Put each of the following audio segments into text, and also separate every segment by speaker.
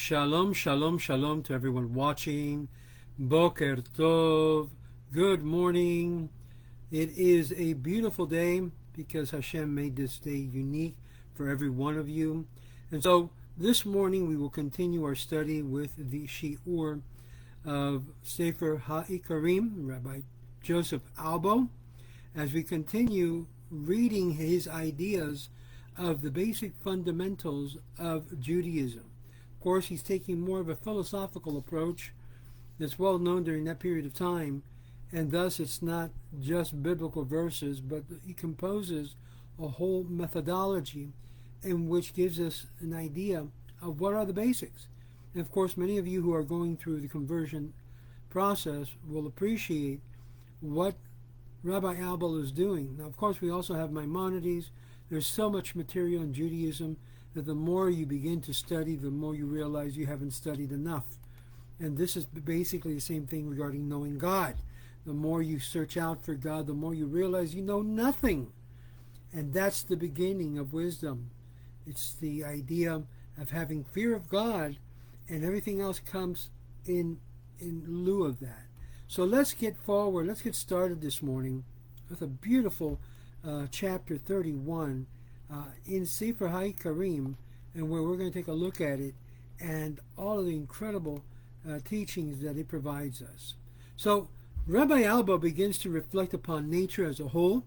Speaker 1: Shalom, shalom, shalom to everyone watching. Boker Tov. Good morning. It is a beautiful day because Hashem made this day unique for every one of you. And so this morning we will continue our study with the Shi'ur of Sefer Haikkarim, Rabbi Joseph Albo, as we continue reading his ideas of the basic fundamentals of Judaism. Of course, he's taking more of a philosophical approach that's well known during that period of time, and thus it's not just biblical verses, but he composes a whole methodology in which gives us an idea of what are the basics. And of course, many of you who are going through the conversion process will appreciate what Rabbi Albo is doing. Now, of course, we also have Maimonides. There's so much material in Judaism that the more you begin to study, the more you realize you haven't studied enough. And this is basically the same thing regarding knowing God. The more you search out for God, the more you realize you know nothing. And that's the beginning of wisdom. It's the idea of having fear of God, and everything else comes in lieu of that. So let's get forward. Let's get started this morning with a beautiful chapter 31 in Sefer Haikkarim, and where we're going to take a look at it and all of the incredible teachings that it provides us. So Rabbi Albo begins to reflect upon nature as a whole,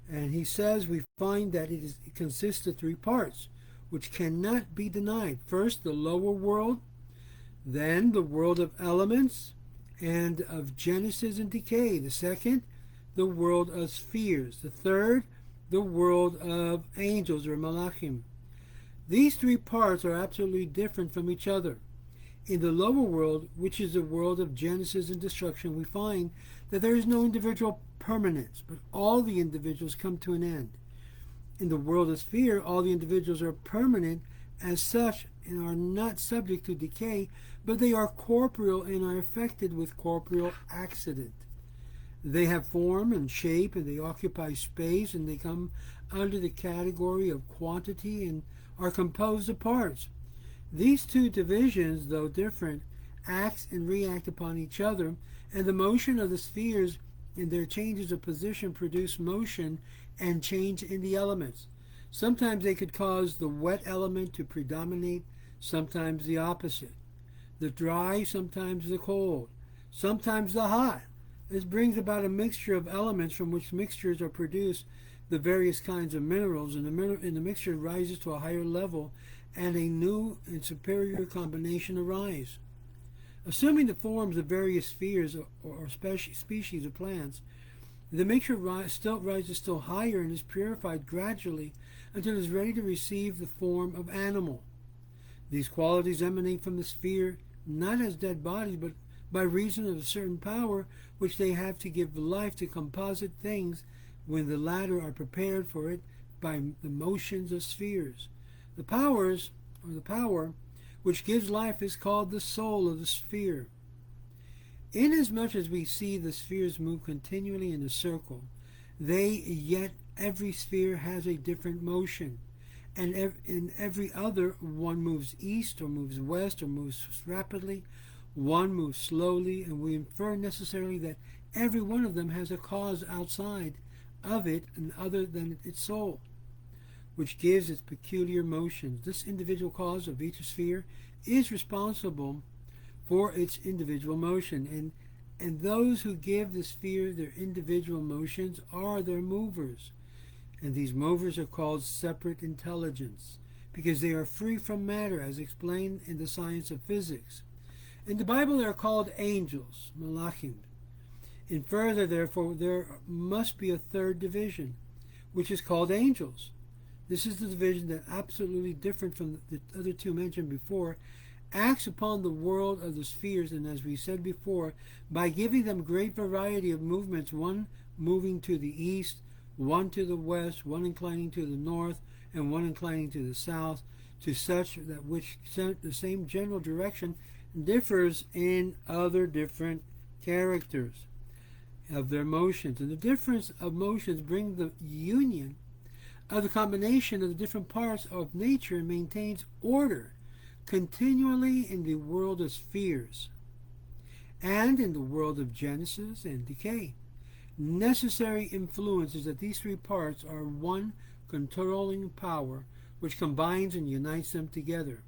Speaker 1: and he says we find that it consists of three parts, which cannot be denied. First, the lower world, then the world of elements and of genesis and decay. The second, the world of spheres. The third, the world of angels or malachim. These three parts are absolutely different from each other. In the lower world, which is the world of genesis and destruction, we find that there is no individual permanence, but all the individuals come to an end. In the world of sphere, all the individuals are permanent as such and are not subject to decay, but they are corporeal and are affected with corporeal accident. They have form and shape, and they occupy space, and they come under the category of quantity and are composed of parts. These two divisions, though different, act and react upon each other, and the motion of the spheres and their changes of position produce motion and change in the elements. Sometimes they could cause the wet element to predominate, sometimes the opposite. The dry, sometimes the cold, sometimes the hot. This brings about a mixture of elements from which mixtures are produced, the various kinds of minerals, and the mixture rises to a higher level, and a new and superior combination arise. Assuming the forms of various spheres or species of plants, the mixture rises still higher and is purified gradually until it is ready to receive the form of animal. These qualities emanate from the sphere not as dead bodies, but by reason of a certain power which they have to give life to composite things when the latter are prepared for it by the motions of spheres. The power which gives life is called the soul of the sphere. Inasmuch as we see the spheres move continually in a circle, yet every sphere has a different motion, and in every other one moves east or moves west or moves rapidly, one moves slowly, and we infer necessarily that every one of them has a cause outside of it and other than its soul, which gives its peculiar motions. This individual cause of each sphere is responsible for its individual motion, and those who give the sphere their individual motions are their movers. And these movers are called separate intelligence, because they are free from matter, as explained in the science of physics. In the Bible, they are called angels, malachim. And further, therefore, there must be a third division, which is called angels. This is the division that, absolutely different from the other two mentioned before, acts upon the world of the spheres, and as we said before, by giving them great variety of movements, one moving to the east, one to the west, one inclining to the north, and one inclining to the south, to such that which the same general direction differs in other different characters of their motions. And the difference of motions bring the union of the combination of the different parts of nature and maintains order, continually in the world of spheres and in the world of genesis and decay. Necessary influence is that these three parts are one controlling power which combines and unites them together.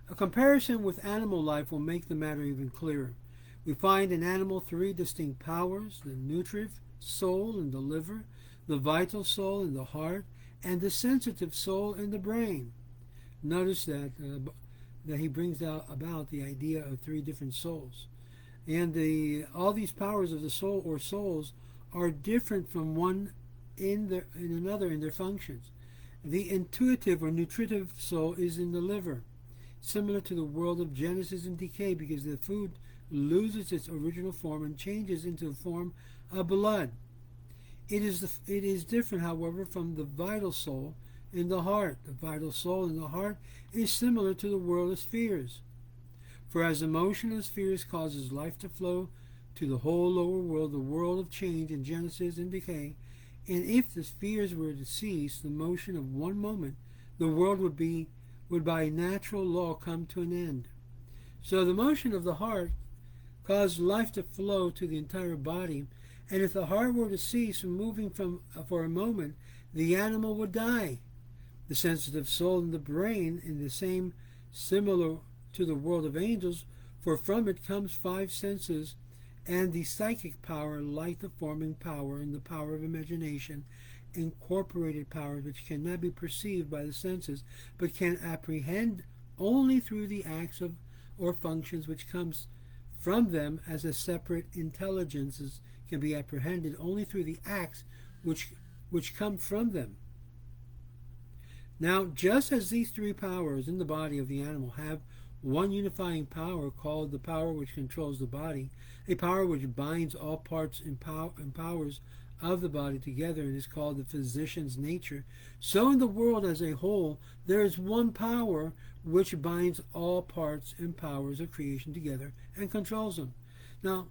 Speaker 1: A comparison with animal life will make the matter even clearer. We find in animal three distinct powers: the nutritive soul in the liver, the vital soul in the heart, and the sensitive soul in the brain. Notice that he brings out about the idea of three different souls. And all these powers of the soul or souls are different from one in another in their functions. The intuitive or nutritive soul is in the liver, similar to the world of genesis and decay, because the food loses its original form and changes into the form of blood. It is different, however, from the vital soul in the heart. The vital soul in the heart is similar to the world of spheres. For as the motion of spheres causes life to flow to the whole lower world, the world of change and genesis and decay, and if the spheres were to cease the motion of one moment, the world would by natural law come to an end. So the motion of the heart caused life to flow to the entire body, and if the heart were to cease from moving for a moment, the animal would die. The sensitive soul in the brain in the same, similar to the world of angels, for from it comes five senses, and the psychic power, like the forming power and the power of imagination, incorporated powers which cannot be perceived by the senses, but can apprehend only through the acts of or functions which comes from them as a separate intelligences can be apprehended only through the acts which come from them. Now, just as these three powers in the body of the animal have one unifying power called the power which controls the body, a power which binds all parts and powers of the body together and is called the physician's nature, so in the world as a whole there is one power which binds all parts and powers of creation together and controls them. Now,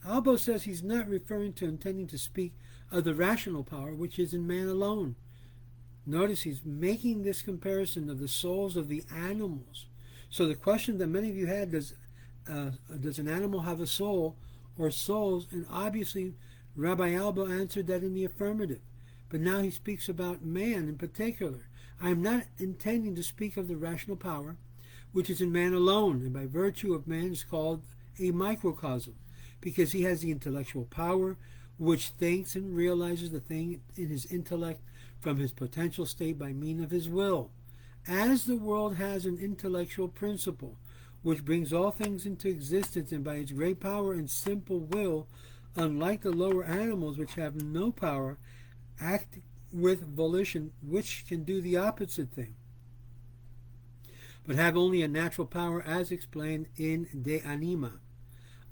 Speaker 1: Albo says he's not intending to speak of the rational power which is in man alone. Notice he's making this comparison of the souls of the animals. So the question that many of you had, does an animal have a soul or souls? And obviously Rabbi Albo answered that in the affirmative. But now he speaks about man in particular. I am not intending to speak of the rational power which is in man alone, and by virtue of man is called a microcosm, because he has the intellectual power which thinks and realizes the thing in his intellect from his potential state by means of his will. As the world has an intellectual principle which brings all things into existence, and by its great power and simple will, unlike the lower animals which have no power, act with volition which can do the opposite thing, but have only a natural power as explained in De Anima.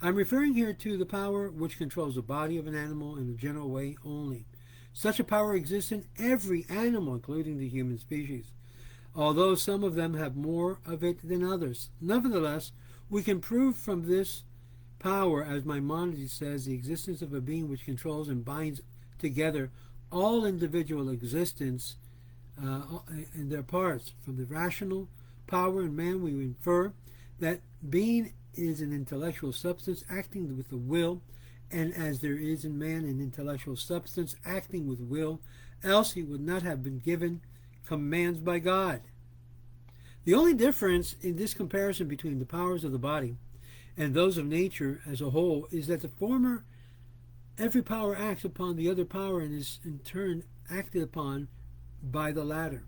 Speaker 1: I'm referring here to the power which controls the body of an animal in a general way only. Such a power exists in every animal, including the human species, although some of them have more of it than others. Nevertheless, we can prove from this power, as Maimonides says, the existence of a being which controls and binds together all individual existence in their parts. From the rational power in man, we infer that being is an intellectual substance acting with the will, and as there is in man an intellectual substance acting with will, else he would not have been given commands by God. The only difference in this comparison between the powers of the body and those of nature as a whole is that the former, every power acts upon the other power and is in turn acted upon by the latter.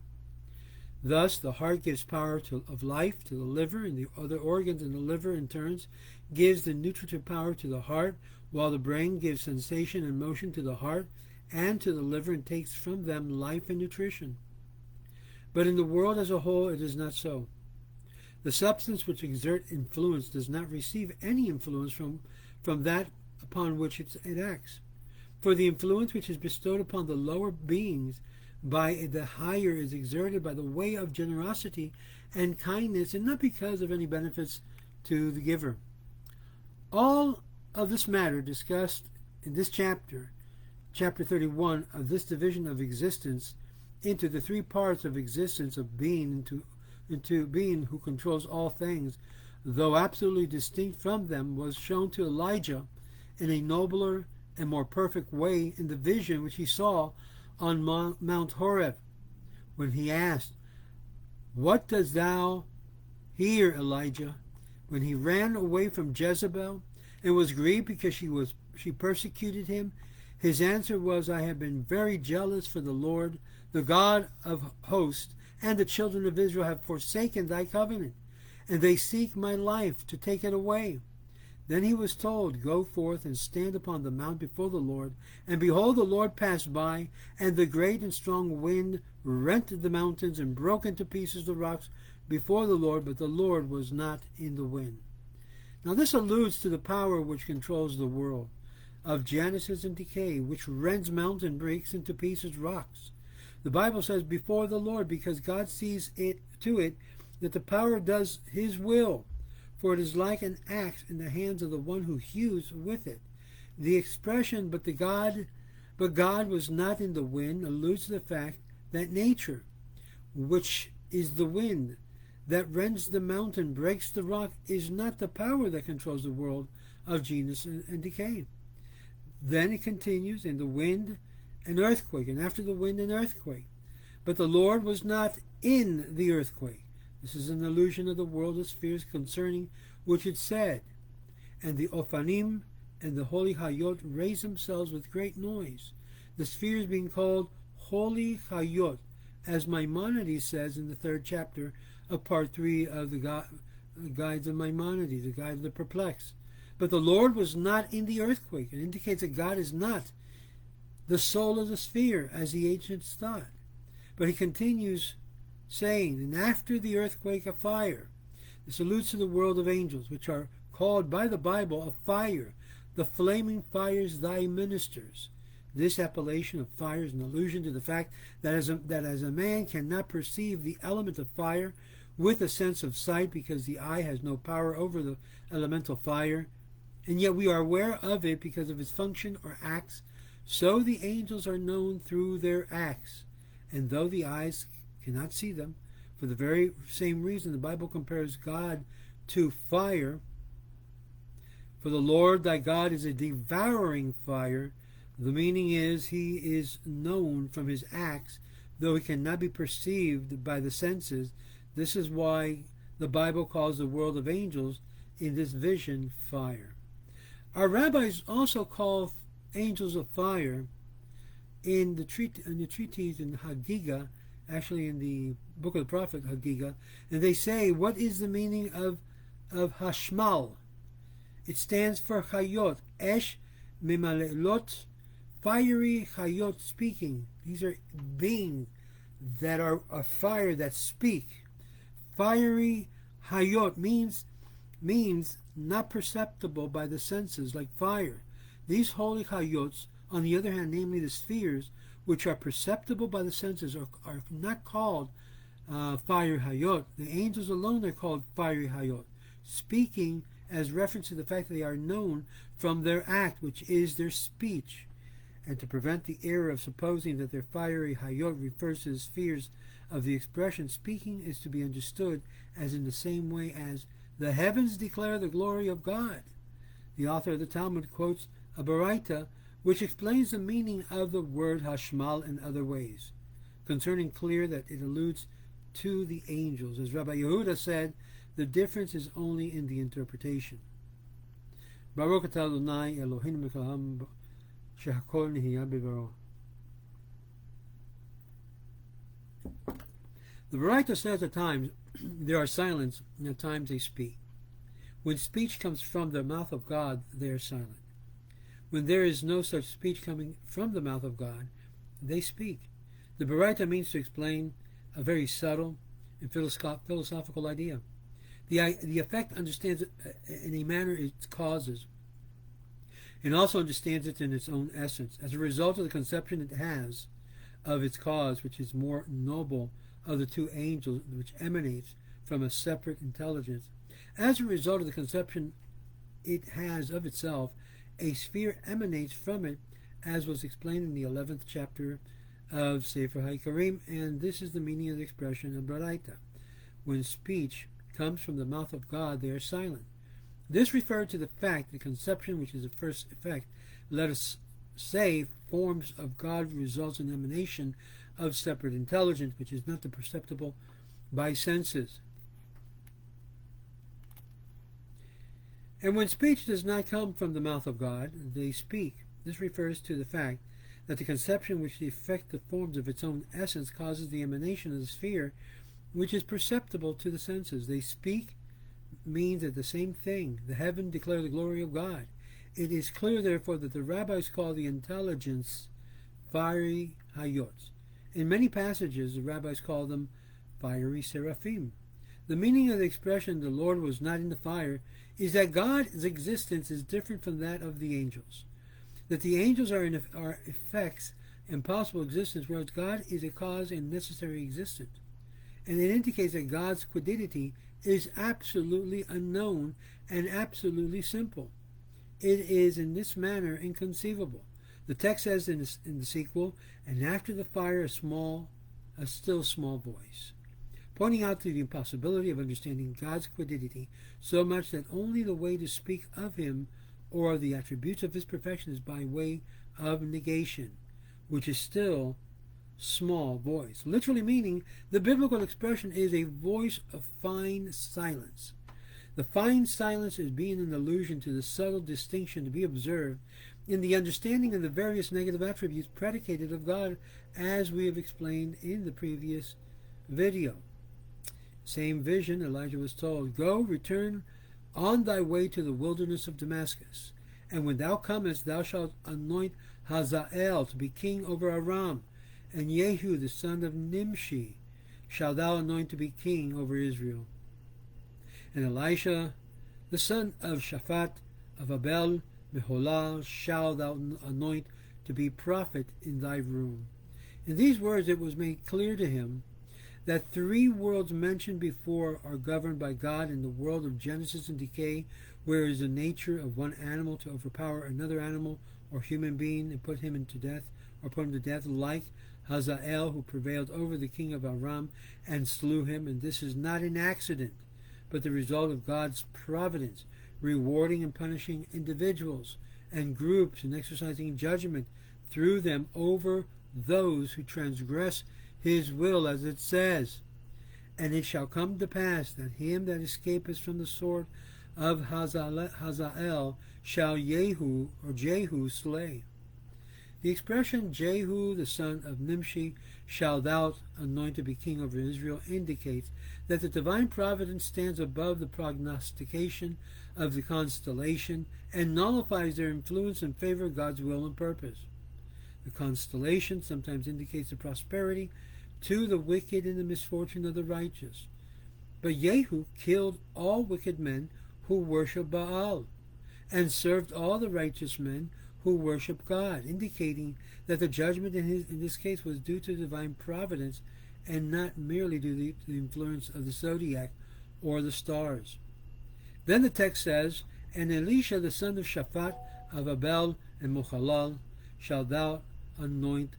Speaker 1: Thus, the heart gives power of life to the liver, and the other organs in the liver in turns gives the nutritive power to the heart, while the brain gives sensation and motion to the heart and to the liver and takes from them life and nutrition. But in the world as a whole, it is not so. The substance which exerts influence does not receive any influence from that upon which it acts. For the influence which is bestowed upon the lower beings by the higher is exerted by the way of generosity and kindness, and not because of any benefits to the giver. All of this matter discussed in this chapter 31 of this division of existence into the three parts of existence of being, into being who controls all things, though absolutely distinct from them, was shown to Elijah in a nobler and more perfect way in the vision which he saw on Mount Horeb, when he asked, "What dost thou here, Elijah?" When he ran away from Jezebel and was grieved because she persecuted him, his answer was, "I have been very jealous for the Lord, the God of hosts, and the children of Israel have forsaken thy covenant, and they seek my life to take it away." Then he was told, "Go forth and stand upon the mount before the Lord." And behold, the Lord passed by, and the great and strong wind rent the mountains and broke into pieces the rocks before the Lord, but the Lord was not in the wind. Now this alludes to the power which controls the world, of Genesis and decay, which rends mountain, breaks into pieces rocks. The Bible says before the Lord, because God sees it to it that the power does his will, for it is like an axe in the hands of the one who hews with it. The expression, but God was not in the wind, alludes to the fact that nature, which is the wind that rends the mountain, breaks the rock, is not the power that controls the world of Genesis and decay. Then it continues, in the wind, an earthquake, and after the wind, an earthquake. But the Lord was not in the earthquake. This is an allusion of the world of spheres concerning which it said, "And the Ophanim and the holy Hayot raised themselves with great noise," the spheres being called holy Hayot, as Maimonides says in the 3rd chapter of part 3 of the Guides of Maimonides, the Guide of the Perplexed. But the Lord was not in the earthquake. It indicates that God is not the soul of the sphere, as the ancients thought. But he continues saying, "And after the earthquake, a fire." This alludes to the world of angels, which are called by the Bible a fire. "The flaming fires thy ministers." This appellation of fire is an allusion to the fact that as a man cannot perceive the element of fire with a sense of sight, because the eye has no power over the elemental fire, and yet we are aware of it because of its function or acts, so the angels are known through their acts. And though the eyes cannot see them, for the very same reason the Bible compares God to fire. "For the Lord thy God is a devouring fire." The meaning is he is known from his acts, though he cannot be perceived by the senses. This is why the Bible calls the world of angels in this vision fire. Our rabbis also call angels of fire in the treatise in Haggiga, actually in the book of the prophet Haggiga, and they say, what is the meaning of Hashmal? It stands for Hayot, Esh Memalelot, fiery Hayot, speaking. These are beings that are a fire that speak. Fiery Hayot means not perceptible by the senses, like fire. These holy Hayots, on the other hand, namely the spheres, which are perceptible by the senses, are not called fiery Hayot. The angels alone are called fiery Hayot, speaking as reference to the fact that they are known from their act, which is their speech. And to prevent the error of supposing that their fiery Hayot refers to the spheres of the expression, speaking is to be understood as in the same way as the heavens declare the glory of God. The author of the Talmud quotes a Baraita which explains the meaning of the word Hashmal in other ways, concerning clear that it alludes to the angels. As Rabbi Yehuda said, the difference is only in the interpretation. Baruch atah Adonai Eloheinu melech haolam shehakol nihiyah b'dvaro. The Baraita says at times there are silence, and at times they speak. When speech comes from the mouth of God, they are silent. When there is no such speech coming from the mouth of God, they speak. The Baraita means to explain a very subtle and philosophical idea. The effect understands it in a manner its causes, and also understands it in its own essence, as a result of the conception it has of its cause, which is more noble of the two angels, which emanates from a separate intelligence. As a result of the conception it has of itself, a sphere emanates from it, as was explained in the 11th chapter of Sefer Haikkarim, and this is the meaning of the expression of Baraita. when speech comes from the mouth of God, they are silent. This referred to the fact that conception, which is the first effect, let us say, forms of God results in emanation of separate intelligence, which is not the perceptible by senses. And when speech does not come from the mouth of God, they speak. This refers to the fact that the conception which the effect forms of its own essence causes the emanation of the sphere which is perceptible to the senses. They speak means that the same thing. The heaven declare the glory of God. It is clear, therefore, that the rabbis call the intelligence fiery hayot. In many passages, the rabbis call them fiery seraphim. The meaning of the expression, the Lord was not in the fire, is that God's existence is different from that of the angels. That the angels are effects and possible existence, whereas God is a cause and necessary existence. And it indicates that God's quiddity is absolutely unknown and absolutely simple. It is in this manner inconceivable. The text says in the sequel, and after the fire a still small voice, pointing out to the impossibility of understanding God's quiddity so much that only the way to speak of him or the attributes of his perfection is by way of negation, which is still small voice. Literally meaning, the biblical expression is a voice of fine silence. The fine silence is being an allusion to the subtle distinction to be observed in the understanding of the various negative attributes predicated of God, as we have explained in the previous video. Same vision, Elijah was told, go, return on thy way to the wilderness of Damascus, and when thou comest, thou shalt anoint Hazael to be king over Aram, and Jehu the son of Nimshi shalt thou anoint to be king over Israel. And Elisha the son of Shaphat of Abel Meholah shalt thou anoint to be prophet in thy room. In these words it was made clear to him that three worlds mentioned before are governed by God in the world of Genesis and decay, where is the nature of one animal to overpower another animal or human being and put him to death, like Hazael, who prevailed over the king of Aram and slew him. And this is not an accident, but the result of God's providence, rewarding and punishing individuals and groups and exercising judgment through them over those who transgress his will, as it says. And it shall come to pass that him that escapeth from the sword of Hazael shall Jehu slay. The expression Jehu the son of Nimshi shall thou anoint to be king over Israel indicates that the divine providence stands above the prognostication of the constellation and nullifies their influence in favor of God's will and purpose. The constellation sometimes indicates the prosperity to the wicked and the misfortune of the righteous. But Jehu killed all wicked men who worship Baal and served all the righteous men who worship God, indicating that the judgment in this case was due to divine providence and not merely due to the influence of the zodiac or the stars. Then the text says, and Elisha the son of Shaphat of Abel and Mochalal shalt thou anoint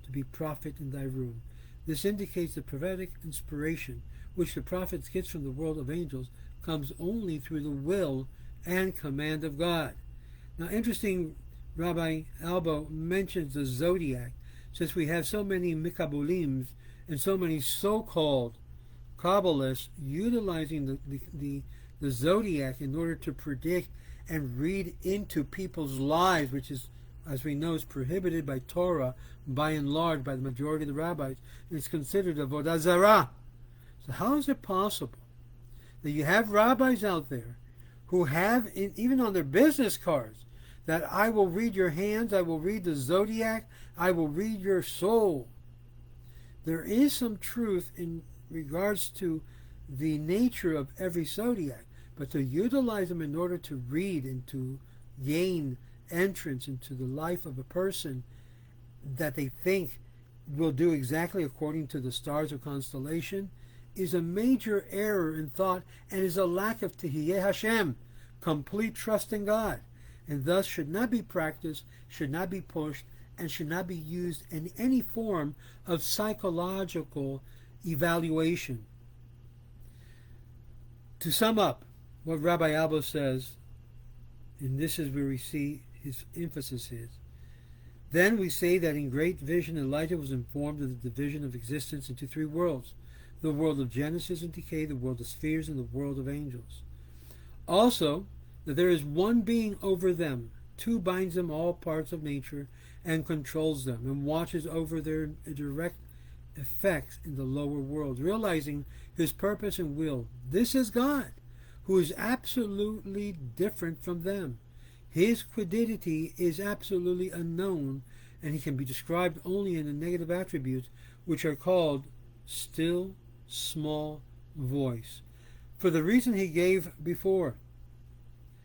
Speaker 1: to be prophet in thy room. This indicates the prophetic inspiration which the prophets get from the world of angels comes only through the will and command of God. Now, interesting, Rabbi Albo mentions the zodiac, since we have so many Mikabulims and so many so-called Kabbalists utilizing the zodiac in order to predict and read into people's lives, which is, as we know, is prohibited by Torah, by and large, by the majority of the rabbis. It's considered avodah zarah. So how is it possible that you have rabbis out there who have, even on their business cards, that I will read your hands, I will read the zodiac, I will read your soul? There is some truth in regards to the nature of every zodiac, but to utilize them in order to read and to gain entrance into the life of a person that they think will do exactly according to the stars or constellation is a major error in thought and is a lack of Tehiyeh Hashem, complete trust in God, and thus should not be practiced, should not be pushed, and should not be used in any form of psychological evaluation. To sum up what Rabbi Albo says, and this is where we see his emphasis is, then we say that in great vision Elijah was informed of the division of existence into three worlds: the world of Genesis and decay, the world of spheres, and the world of angels. Also, that there is one being over them, who binds them all parts of nature and controls them and watches over their direct effects in the lower world, realizing his purpose and will. This is God, who is absolutely different from them. His quiddity is absolutely unknown, and he can be described only in the negative attributes, which are called still, small voice, for the reason he gave before.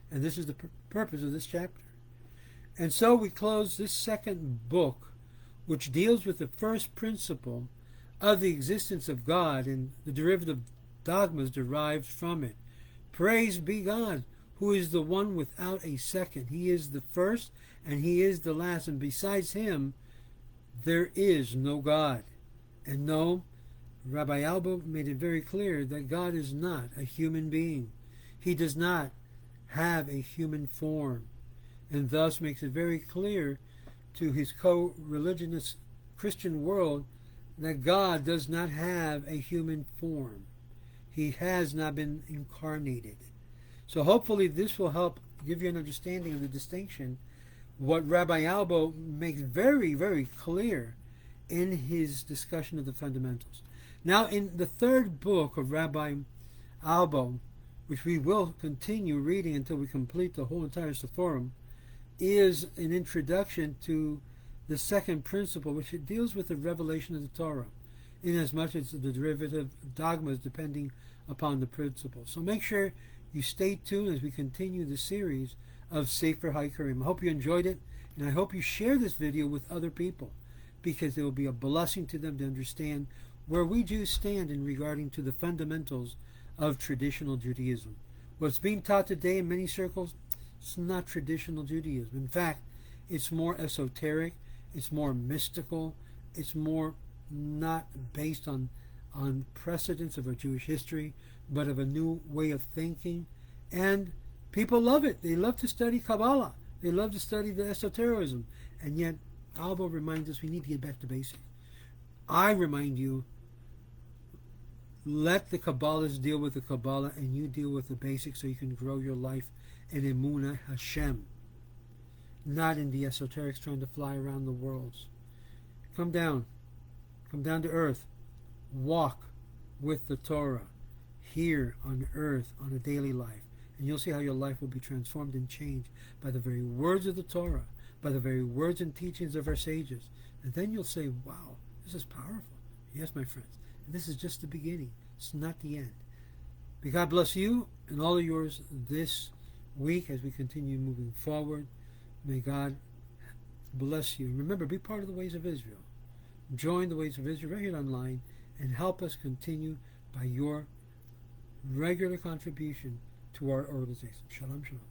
Speaker 1: And this is the purpose of this chapter. And so we close this second book, which deals with the first principle of the existence of God and the derivative dogmas derived from it. Praise be God, who is the one without a second. He is the first and he is the last, and besides him there is no God. And no, Rabbi Albo made it very clear that God is not a human being. He does not have a human form, and thus makes it very clear to his co-religionist Christian world that God does not have a human form. He has not been incarnated. So hopefully this will help give you an understanding of the distinction, what Rabbi Albo makes very, very clear in his discussion of the fundamentals. Now, in the third book of Rabbi Albo, which we will continue reading until we complete the whole entire Sefer, is an introduction to the second principle, which it deals with the revelation of the Torah, inasmuch as the derivative dogmas depending upon the principle. So make sure you stay tuned as we continue the series of Sefer Haikkarim. I hope you enjoyed it, and I hope you share this video with other people, because it will be a blessing to them to understand where we Jews stand in regarding to the fundamentals of traditional Judaism. What's being taught today in many circles, it's not traditional Judaism. In fact, it's more esoteric, it's more mystical, it's more not based on precedents of our Jewish history, but of a new way of thinking. And people love it. They love to study Kabbalah. They love to study the esotericism. And yet, Albo reminds us we need to get back to basics. I remind you, let the Kabbalists deal with the Kabbalah and you deal with the basics so you can grow your life in Emunah Hashem, not in the esoterics trying to fly around the worlds. Come down to earth, walk with the Torah here on earth on a daily life, and you'll see how your life will be transformed and changed by the very words of the Torah, by the very words and teachings of our sages. And then you'll say, wow, this is powerful. Yes, my friends, and this is just the beginning. It's not the end. May God bless you and all of yours this week as we continue moving forward. May God bless you. Remember, be part of the ways of Israel. Join the ways of Israel right here online and help us continue by your regular contribution to our organization. Shalom, shalom.